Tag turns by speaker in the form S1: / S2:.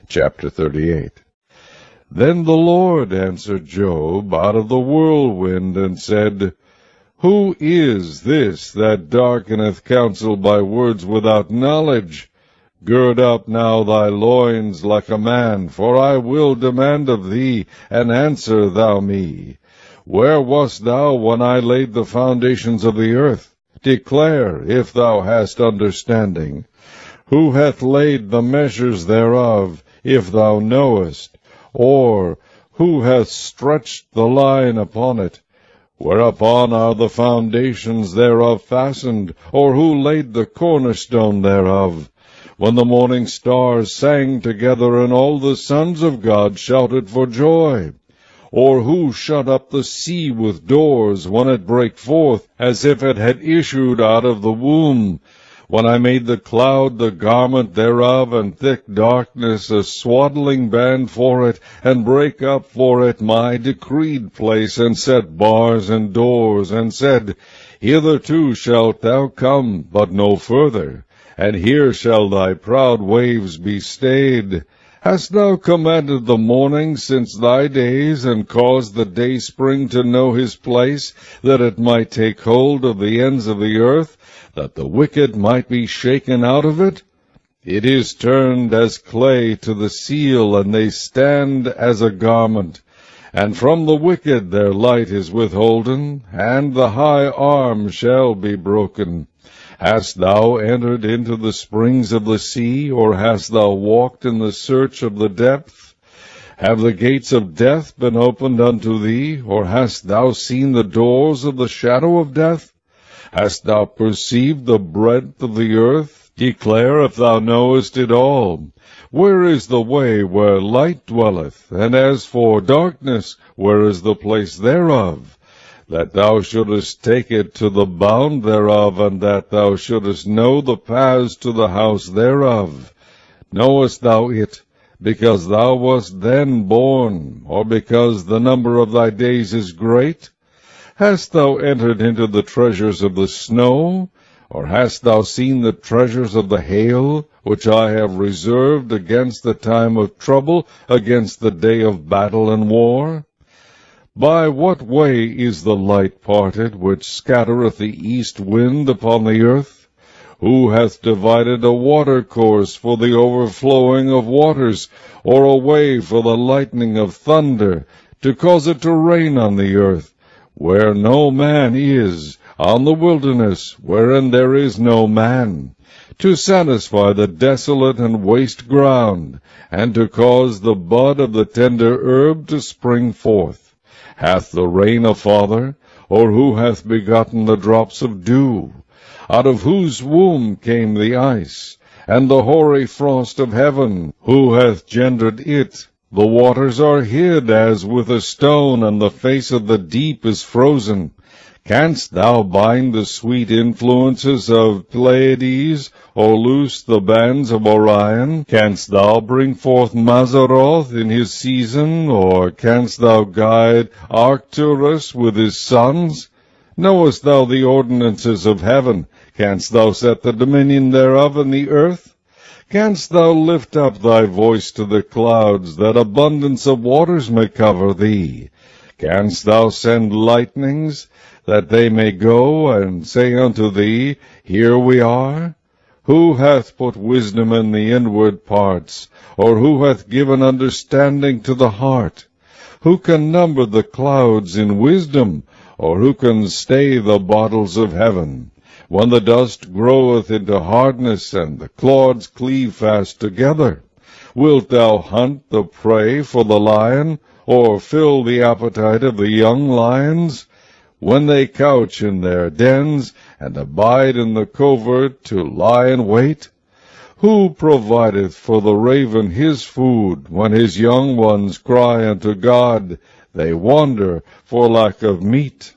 S1: Chapter 38. Then the Lord answered Job out of the whirlwind, and said, Who is this that darkeneth counsel by words without knowledge? Gird up now thy loins like a man, for I will demand of thee, and answer thou me. Where wast thou when I laid the foundations of the earth? Declare, if thou hast understanding. Who hath laid the measures thereof, if thou knowest? Or who hath stretched the line upon it? Whereupon are the foundations thereof fastened? Or who laid the cornerstone thereof? When the morning stars sang together, and all the sons of God shouted for joy? Or who shut up the sea with doors, when it brake forth, as if it had issued out of the womb? When I made the cloud the garment thereof, and thick darkness a swaddling band for it, and brake up for it my decreed place, and set bars and doors, and said, Hitherto shalt thou come, but no further, and here shall thy proud waves be stayed. Hast thou commanded the morning since thy days, and caused the dayspring to know his place, that it might take hold of the ends of the earth, that the wicked might be shaken out of it? It is turned as clay to the seal, and they stand as a garment. And from the wicked their light is withholden, and the high arm shall be broken. Hast thou entered into the springs of the sea, or hast thou walked in the search of the depth? Have the gates of death been opened unto thee, or hast thou seen the doors of the shadow of death? Hast thou perceived the breadth of the earth? Declare if thou knowest it all. Where is the way where light dwelleth? And as for darkness, where is the place thereof? That thou shouldest take it to the bound thereof, and that thou shouldest know the paths to the house thereof. Knowest thou it, because thou wast then born, or because the number of thy days is great? Hast thou entered into the treasures of the snow? Or hast thou seen the treasures of the hail, which I have reserved against the time of trouble, against the day of battle and war? By what way is the light parted, which scattereth the east wind upon the earth? Who hath divided a watercourse for the overflowing of waters, or a way for the lightning of thunder, to cause it to rain on the earth, where no man is, on the wilderness, wherein there is no man, to satisfy the desolate and waste ground, and to cause the bud of the tender herb to spring forth? Hath the rain a father, or who hath begotten the drops of dew? Out of whose womb came the ice, and the hoary frost of heaven? Who hath gendered it? The waters are hid as with a stone, and the face of the deep is frozen. Canst thou bind the sweet influences of Pleiades, or loose the bands of Orion? Canst thou bring forth Mazzaroth in his season, or canst thou guide Arcturus with his sons? Knowest thou the ordinances of heaven? Canst thou set the dominion thereof in the earth? Canst thou lift up thy voice to the clouds, that abundance of waters may cover thee? Canst thou send lightnings, that they may go and say unto thee, Here we are? Who hath put wisdom in the inward parts, or who hath given understanding to the heart? Who can number the clouds in wisdom, or who can stay the bottles of heaven? When the dust groweth into hardness, and the clods cleave fast together, wilt thou hunt the prey for the lion, or fill the appetite of the young lions? When they couch in their dens, and abide in the covert to lie in wait? Who provideth for the raven his food, when his young ones cry unto God? They wander for lack of meat.